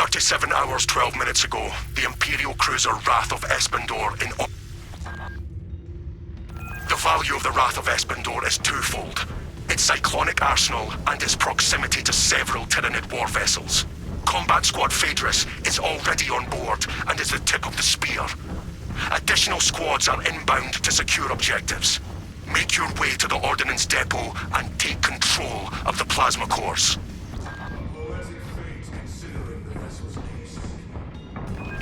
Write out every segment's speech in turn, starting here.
37 hours, 12 minutes ago, the Imperial cruiser Wrath of Espandor in... The value of the Wrath of Espandor is twofold. Its cyclonic arsenal and its proximity to several Tyranid war vessels. Combat Squad Phaedrus is already on board and is the tip of the spear. Additional squads are inbound to secure objectives. Make your way to the Ordnance Depot and take control of the plasma cores.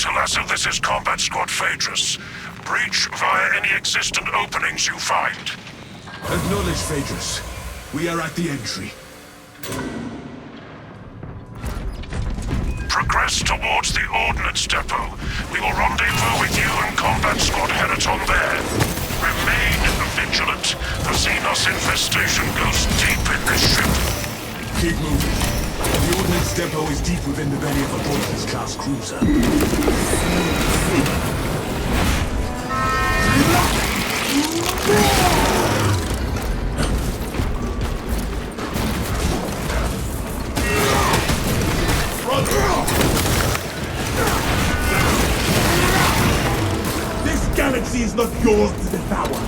Talassa, this is Combat Squad Phaedrus. Breach via any existent openings you find. Acknowledge, Phaedrus. We are at the entry. Progress towards the Ordnance Depot. We will rendezvous with you and Combat Squad Heraton there. Remain vigilant. The Xenos infestation goes deep in this ship. Keep moving. The Ordnance Depot is deep within the belly of a Fortress-class cruiser. This galaxy is not yours to devour.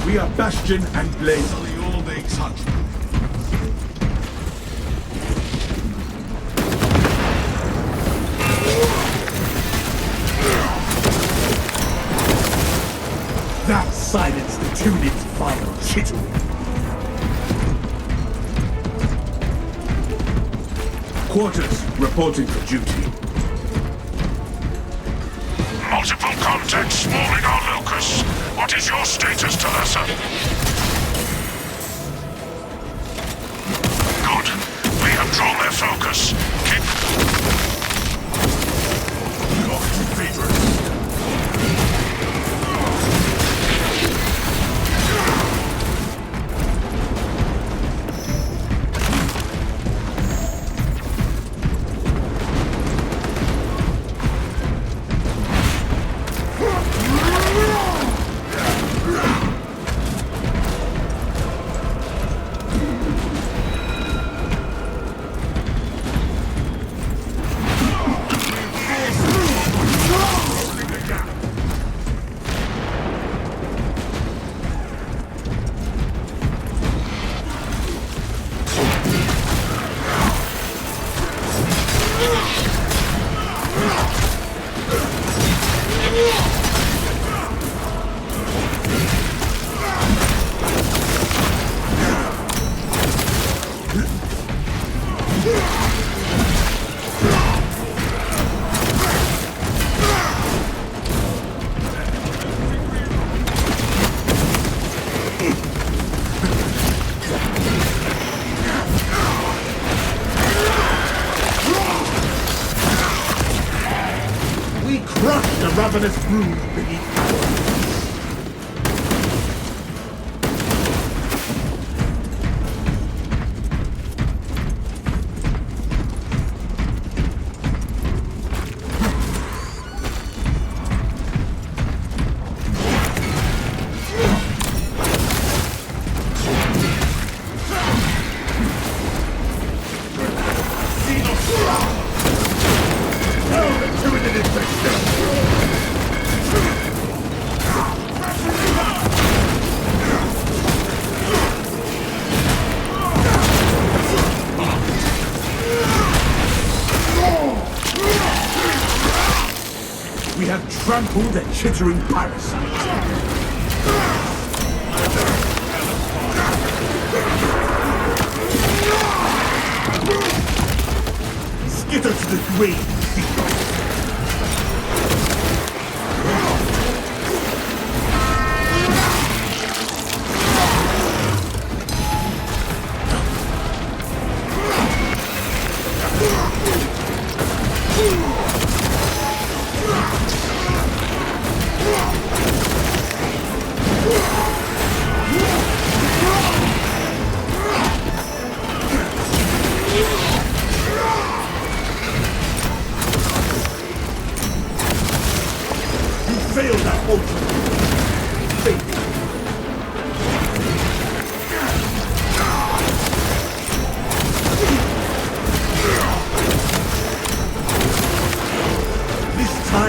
We are Bastion and Blaze. All makes hunt. That silenced the Tyranids' final chittering. Quarters reporting for duty. Multiple contacts swarming our locus. What is your status, Talassa? Good. We have drawn their focus. Keep... Lock to Phaedrus. Crush the ravenous brood beneath our feet. We have trampled a chittering parasite. Skitter to the grave, Xenos.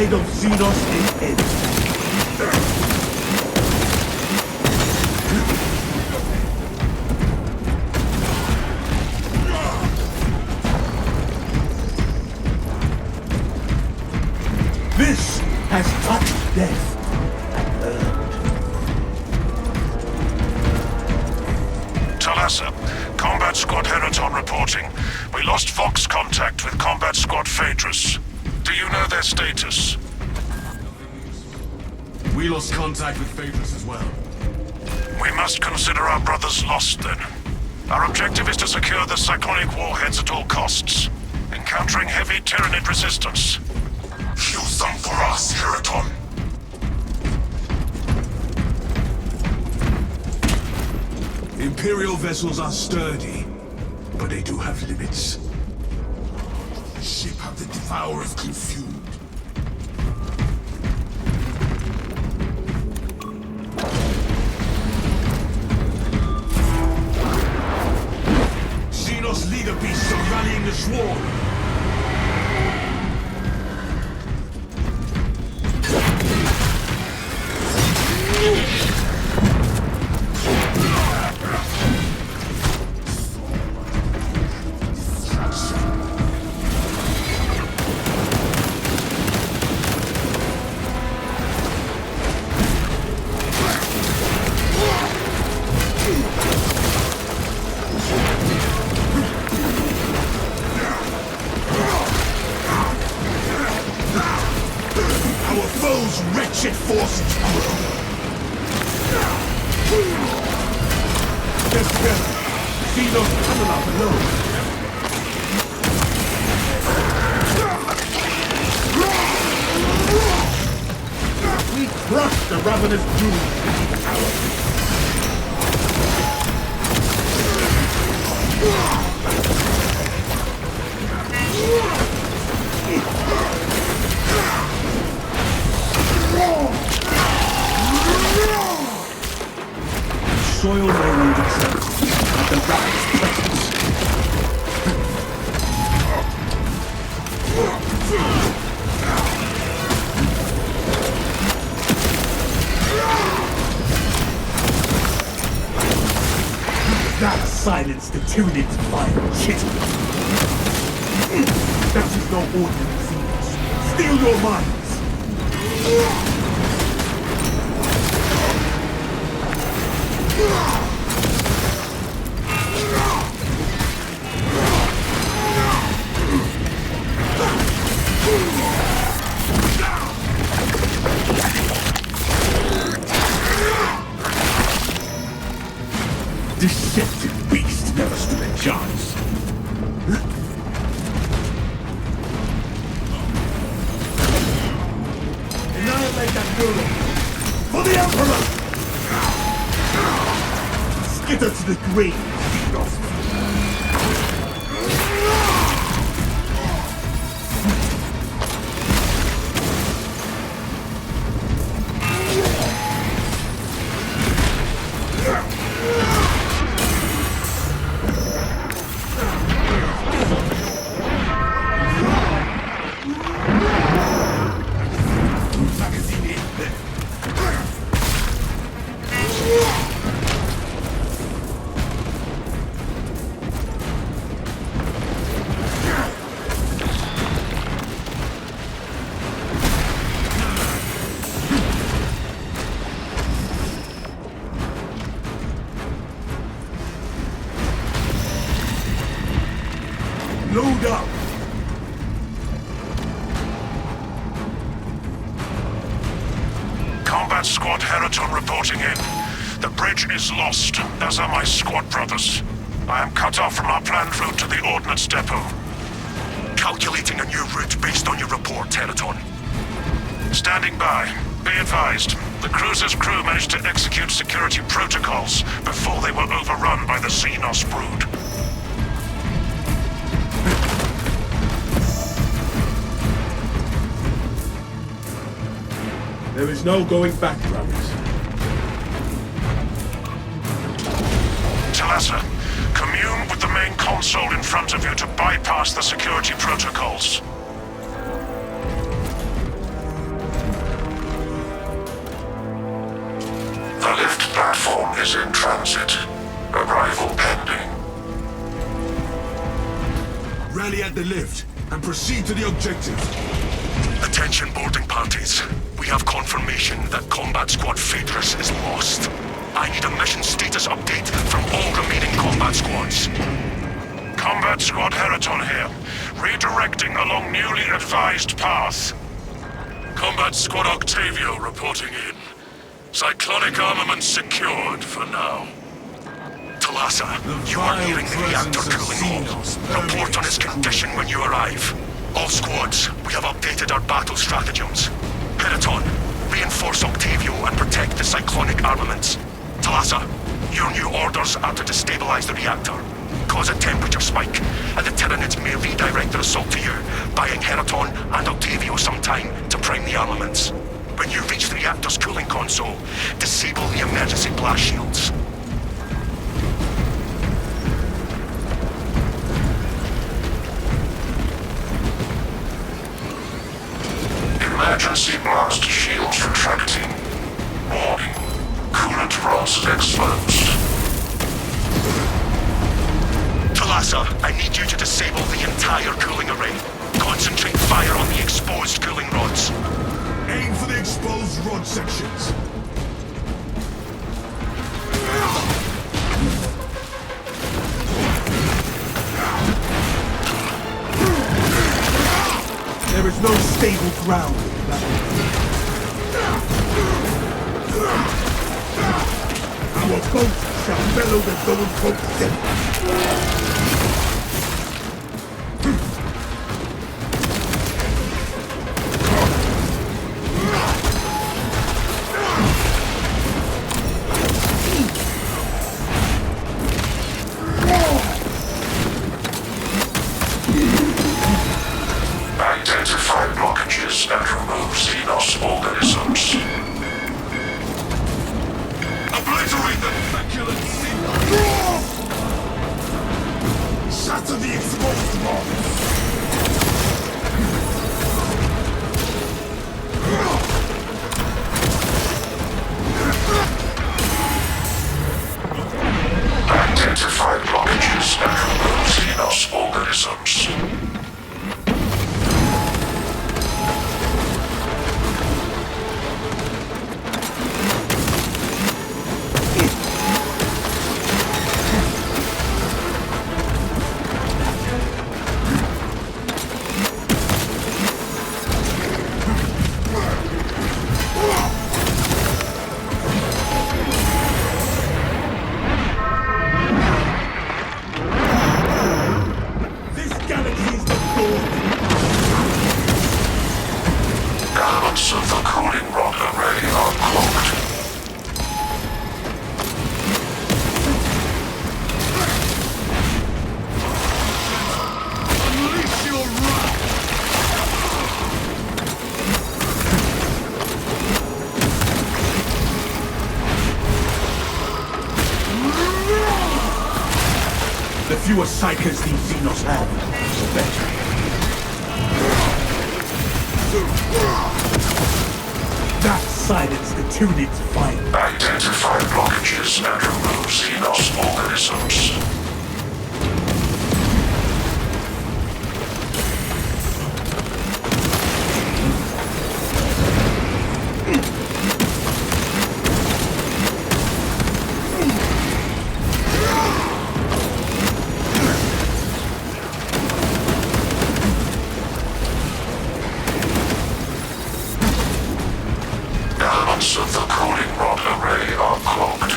tide of Xenos in end. This has touched death and earned. Talassa, Combat Squad Heraton reporting. We lost Vox contact with Combat Squad Phaedrus. Do you know their status? We lost contact with Phaedrus as well. We must consider our brothers lost then. Our objective is to secure the cyclonic warheads at all costs, encountering heavy Tyranid resistance. Use them for us, Heraton. Imperial vessels are sturdy, but they do have limits. The ship have the Devourers consumed. Xenos leader beasts are rallying the swarm. Those wretched forces grow. Get together. See those coming up below. We crush the ravenous brood beneath our soil may lose itself, but the ravenous presence. That silenced the Tyranids' fire, chitty. That is no ordinary Xenos. Steal your minds! Deceptive beast never stood a chance. Annihilate that neuron! For the Emperor! Skitter to the grave, Xenos! Load up! Combat Squad Heraton reporting in. The bridge is lost, as are my squad brothers. I am cut off from our planned route to the Ordnance Depot. Calculating a new route based on your report, Heraton. Standing by. Be advised, the cruiser's crew managed to execute security protocols before they were overrun by the Xenos brood. There is no going back, brothers. Talassa, commune with the main console in front of you to bypass the security protocols. The lift platform is in transit. Arrival pending. Rally at the lift and proceed to the objective. Attention boarding parties. We have confirmation that Combat Squad Phaedrus is lost. I need a mission status update from all remaining combat squads. Combat Squad Heraton here. Redirecting along newly advised path. Combat Squad Octavio reporting in. Cyclonic armament secured for now. Talassa, you are nearing the reactor cooling hall. Report on its condition when you arrive. All squads, we have updated our battle stratagems. Heraton, reinforce Octavio and protect the cyclonic armaments. Talassa, your new orders are to destabilize the reactor, cause a temperature spike, and the Tyranids may redirect their assault to you, buying Heraton and Octavio some time to prime the armaments. When you reach the reactor's cooling console, disable the emergency blast shields. Emergency blast shields retracting. Warning. Coolant rods exposed. Talassa, I need you to disable the entire cooling array. Concentrate fire on the exposed cooling rods. Aim for the exposed rod sections. There is no stable ground. Our boat shall bellow the those boats dead. Identify blockages and remove Xenos organisms. Obliterate the feculent sea. Shatter the exposed rods. Identify blockages and remove Xenos organisms. Elements of the cooling rod array are cloaked. Unleash your wrath. The fewer psychers these Xenos have, the better. That silenced the Tyranids' fire. Identify blockages and remove Xenos organisms. Elements of the cooling rod array are cloaked.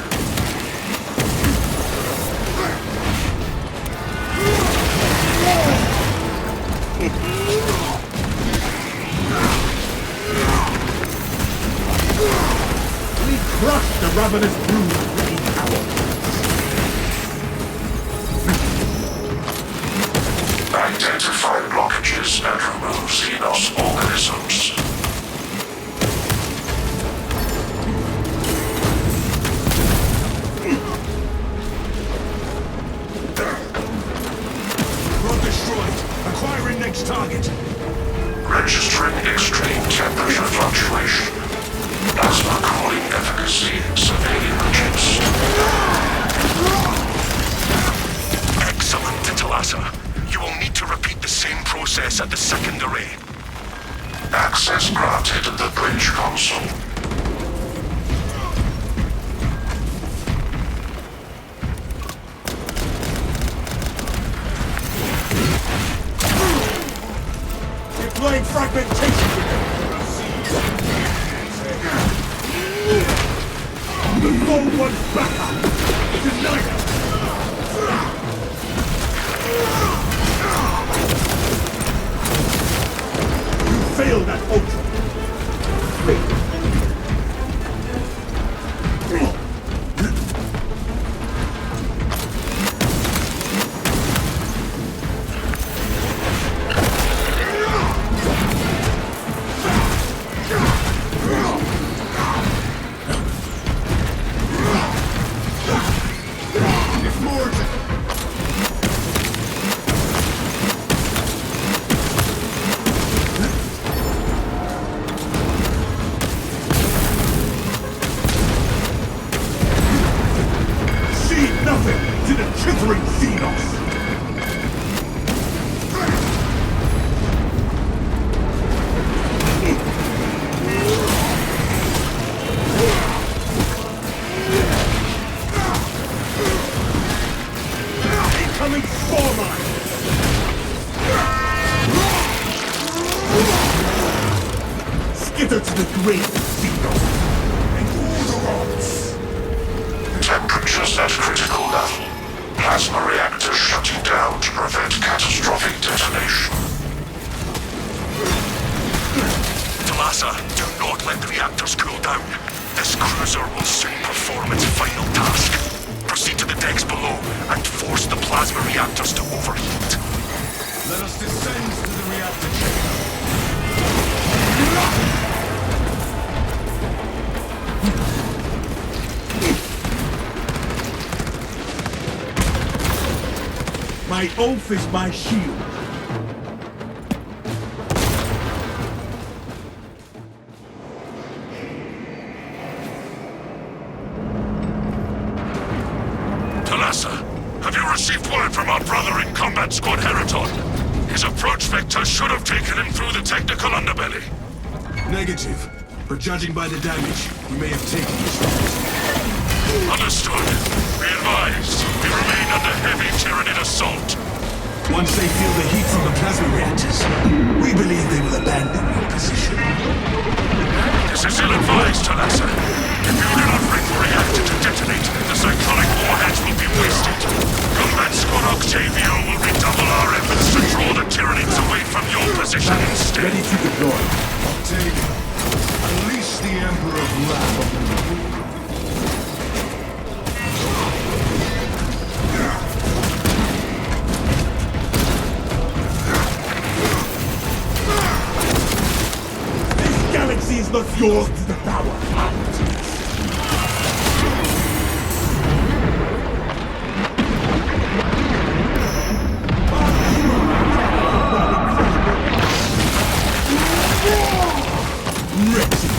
We crushed the ravenous brood of green power. Identify blockages and remove Xenos organisms. Rod destroyed. Acquiring next target. Registering extreme temperature fluctuation. Plasma cooling efficacy severely reduced. Excellent, Talassa. You will need to repeat the same process at the second array. Access granted in the bridge console. Deploying fragmentation grenade. The gold one's back up. Deny it. You failed at ultra. Skitter to the grave, Xenos! And all the rods! Temperatures at critical level. Plasma reactors shutting down to prevent catastrophic detonation. Talassa, do not let the reactors cool down. This cruiser will soon perform its final task. Proceed to the decks below and force the plasma reactors to overheat. Let us descend to the reactor chamber. My oath is my shield. Talassa, have you received word from our brother in Combat Squad Heraton? His approach vector should have taken him through the technical underbelly. Negative, but judging by the damage, we may have taken this route. Understood. Be advised, we remain under heavy Tyranid assault. Once they feel the heat from the plasma reactors, we believe they will abandon your position. This is ill-advised, Talassa. If you do not bring the reactor to detonate, the cyclonic warheads will be wasted. Combat Squad Octavio will redouble our efforts to draw the Tyranids away from your position instead. Ready to deploy. Octavio, unleash the Emperor's wrath. Is not yours to the power.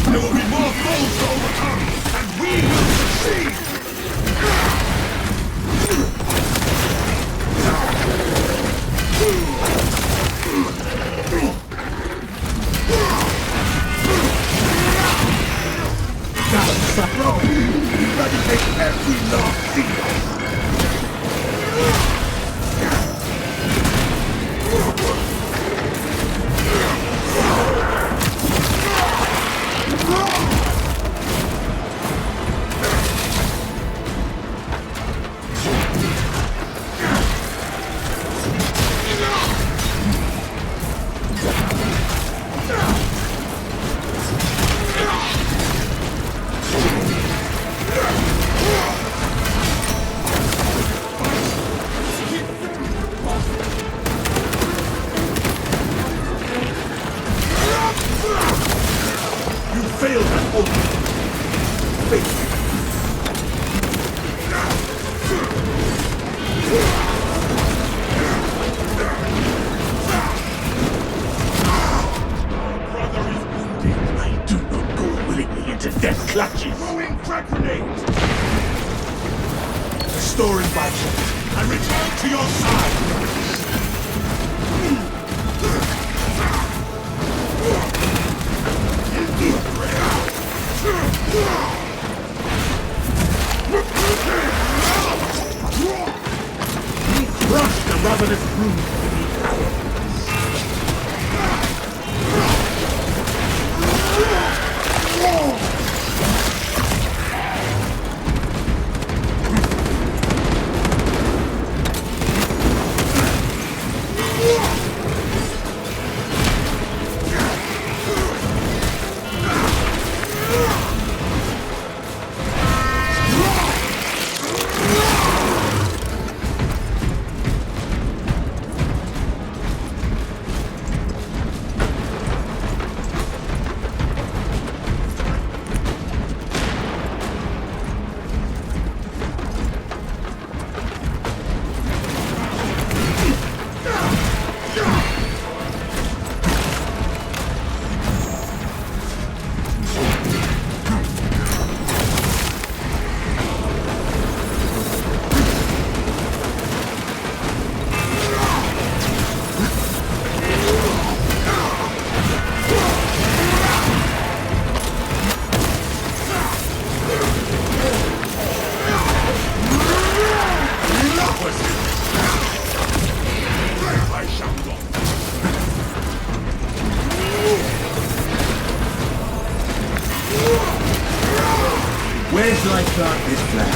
There will be more foes to overcome, and we will succeed! Eradicate every last Xenos! Frag grenade! Restoring vitals, and return to your side! Crush the ravenous brood beneath our Where shall I plant this flag?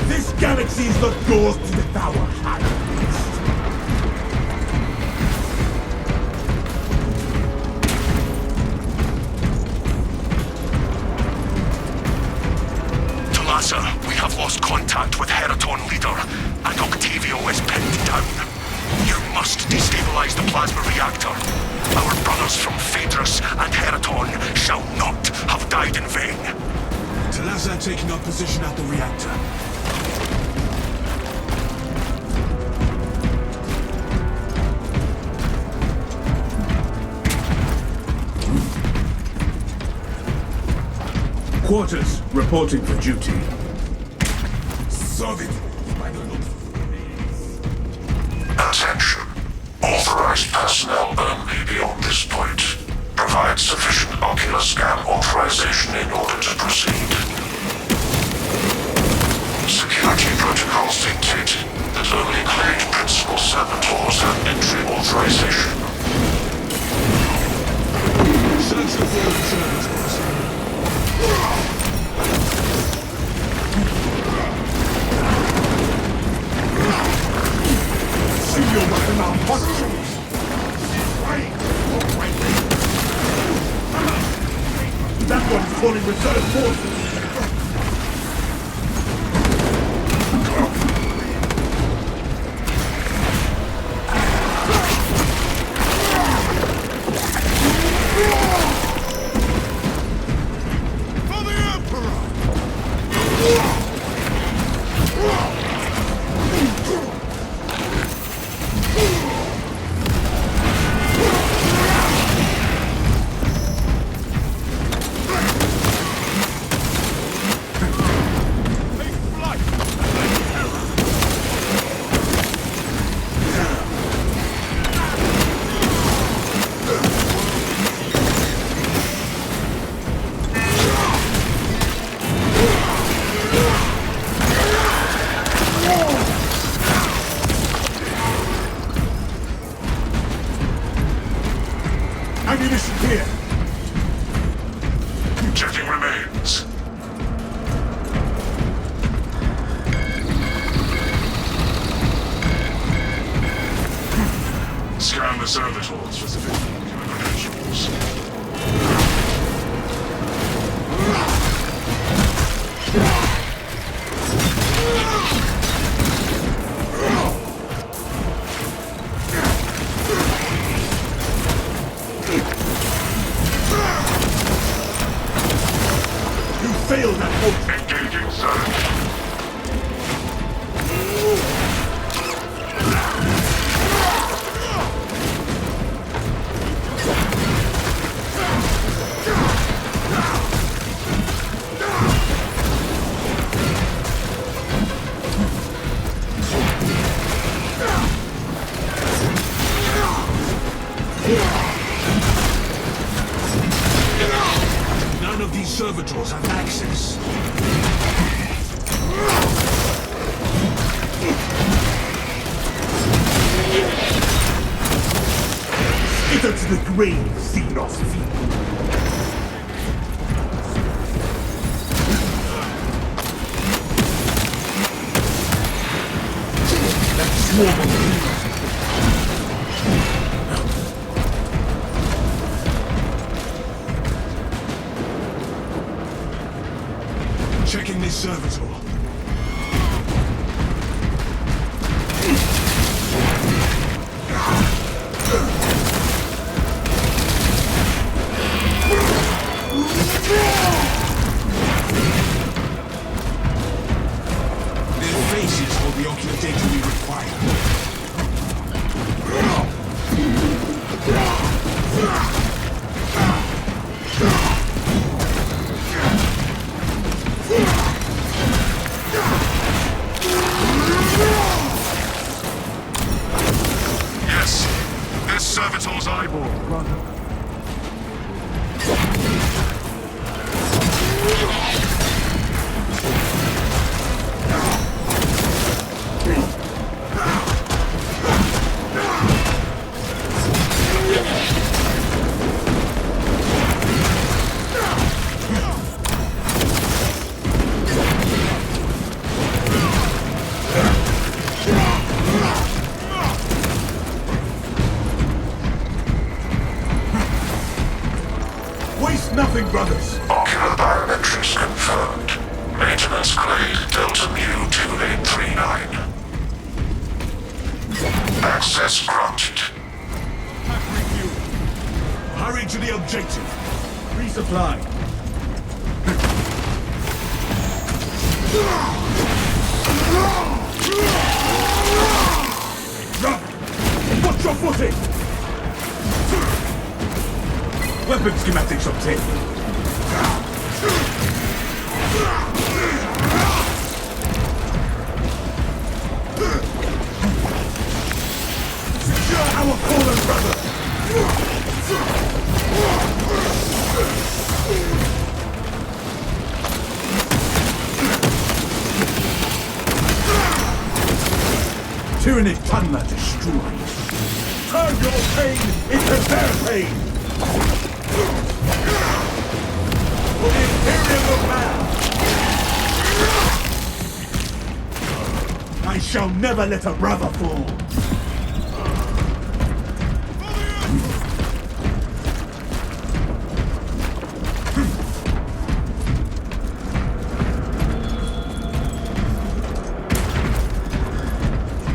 This galaxy is not yours to devour, High Priest. Talassa, we have lost contact with Heraton leader, and Octavio is pinned down. You must destabilize the plasma reactor. Our brothers from Phaedrus and Heraton shall not have died in vain. Talassa taking up position at the reactor. Quarters, reporting for duty. Solid. Attention. Authorized personnel only beyond this point. Provide sufficient ocular scan authorization in order to proceed. Security protocols dictate that only claimed principal saboteurs have entry authorization. Search the forward service. See your weapon malfunctions! That one's calling reserve forces! For the Emperor! Ammunition here! Checking remains. Scan the servitors for sufficient credentials. You failed at hope! Engaging surge. None of these servitors have access. Skitter to the grave, Xenos people. That swarm of demons. Checking this servitor. Their faces hold the ocular data we require. Yes, this servitor's eyeball, brother. Waste nothing, brothers. Ocular biometrics confirmed. Maintenance grade Delta Mu 2839. Access granted. Hurry to the objective. Resupply. Watch your footing! Weapon schematics obtained. Secure our fallen brother! Tyranid Tunna destroyed. Turn your pain into their pain! For the Imperium of Man! I shall never let a brother fall!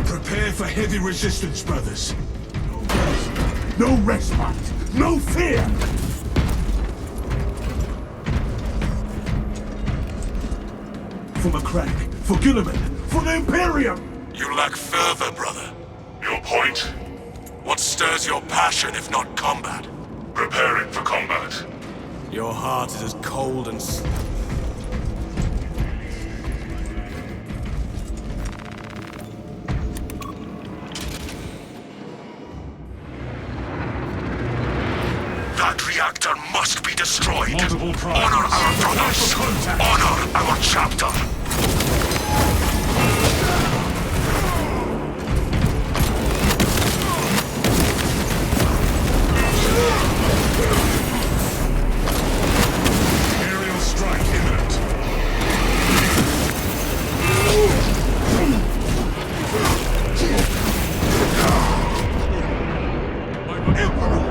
Prepare for heavy resistance, brothers. No respite! No fear! For McCrack, for Gilliman, for the Imperium! You lack fervor, brother. Your point? What stirs your passion if not combat? Preparing for combat. Your heart is as cold and... That reactor must be destroyed. Multiple primes. Honor our brothers. For contact. Honor our chapter. Aerial strike imminent. Emperor!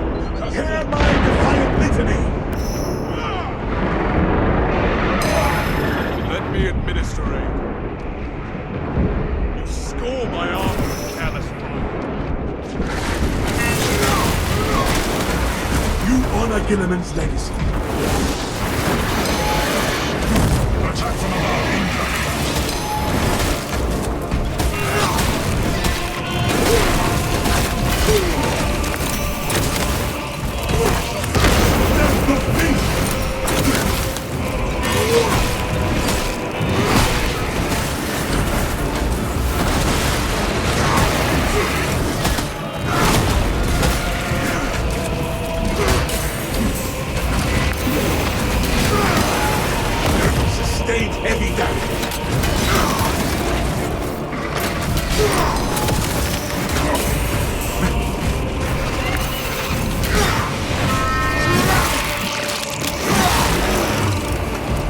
Hear my defiant litany! Let me administer aid. You score my armor, careless fool. You honor Gilliman's legacy. Attack from above. Incoming. There's no peace! sustained heavy damage.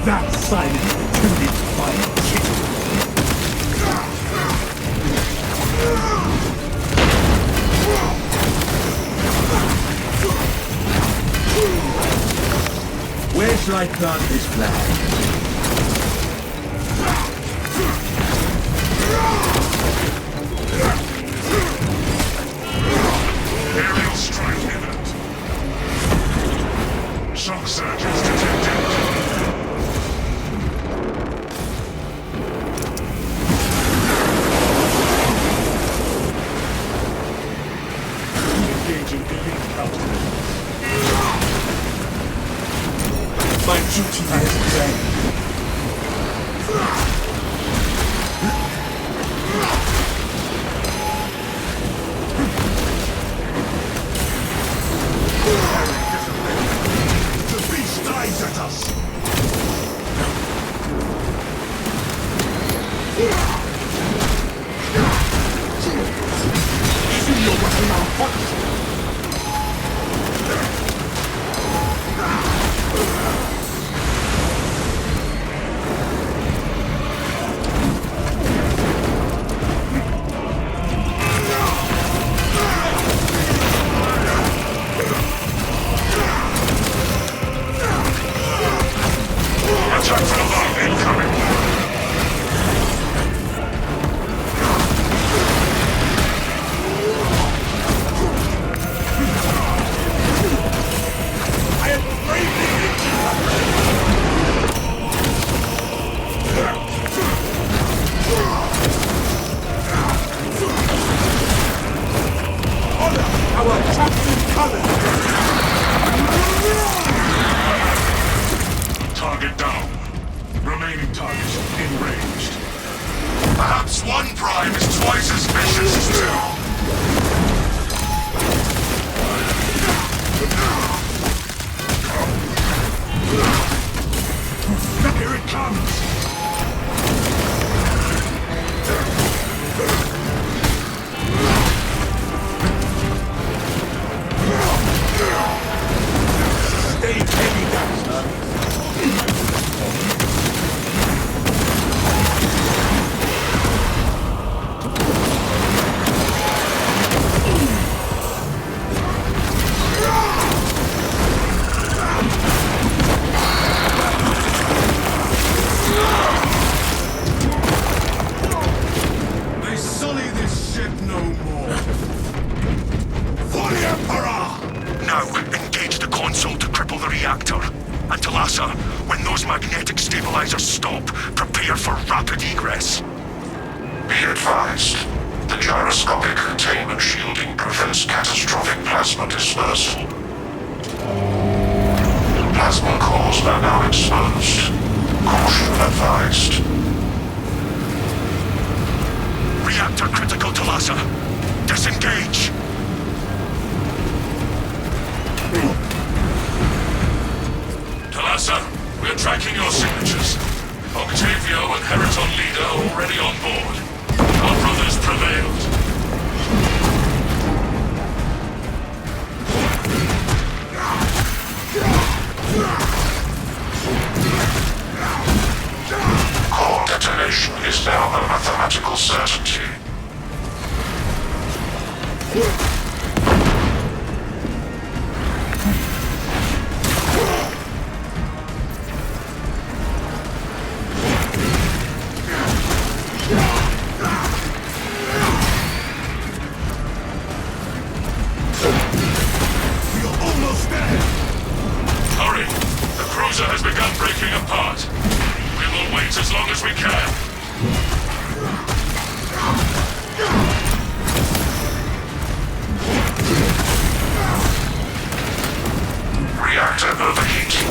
That silence intended my kill. Where shall I plant this flag? Aerial strike imminent. Shock surges detected. Engaging elite countermeasures. My duty is plain. The beast dives at us. See your Warhammer hot. Attack from above incoming. I am bravely injured. Honor our captain colors. Target down. Remaining targets enraged. Perhaps one prime is twice as vicious as two. Here it comes. Stay heavy damage. They sully this ship no more. For the Emperor! Now, engage the console to cripple the reactor. And Talassa, when those magnetic stabilizers stop, prepare for rapid egress. Be advised, the gyroscopic containment shielding prevents catastrophic plasma dispersal. Plasma cores are now exposed. Caution advised. Reactor critical, Talassa. Disengage. Talassa, we're tracking your signatures. Octavio and Heraton Leader are already on board. Our brothers prevailed. Core detonation is now a mathematical certainty. We're almost there. Hurry! The cruiser has begun breaking apart. We will wait as long as we can. Reactor overheating.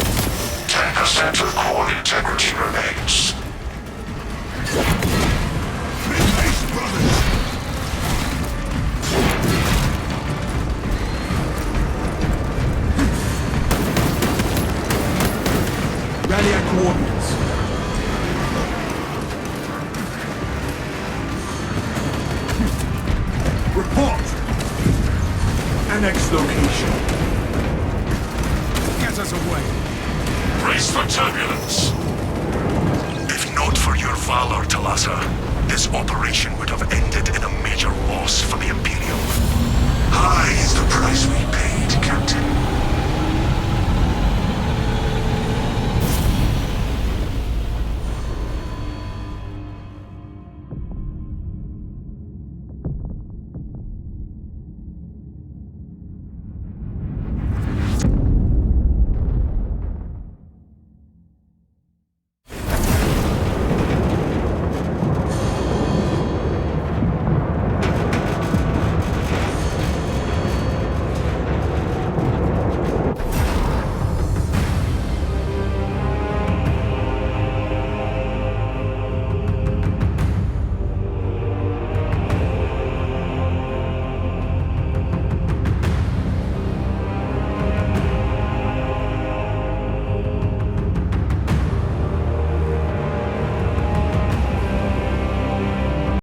10% of core integrity remains. Make haste, brothers. Rally our coordinates. next location. Get us away. Brace for turbulence. If not for your valor, Talassa, this operation would have ended in a major loss for the Imperium. High is the price we paid, Captain.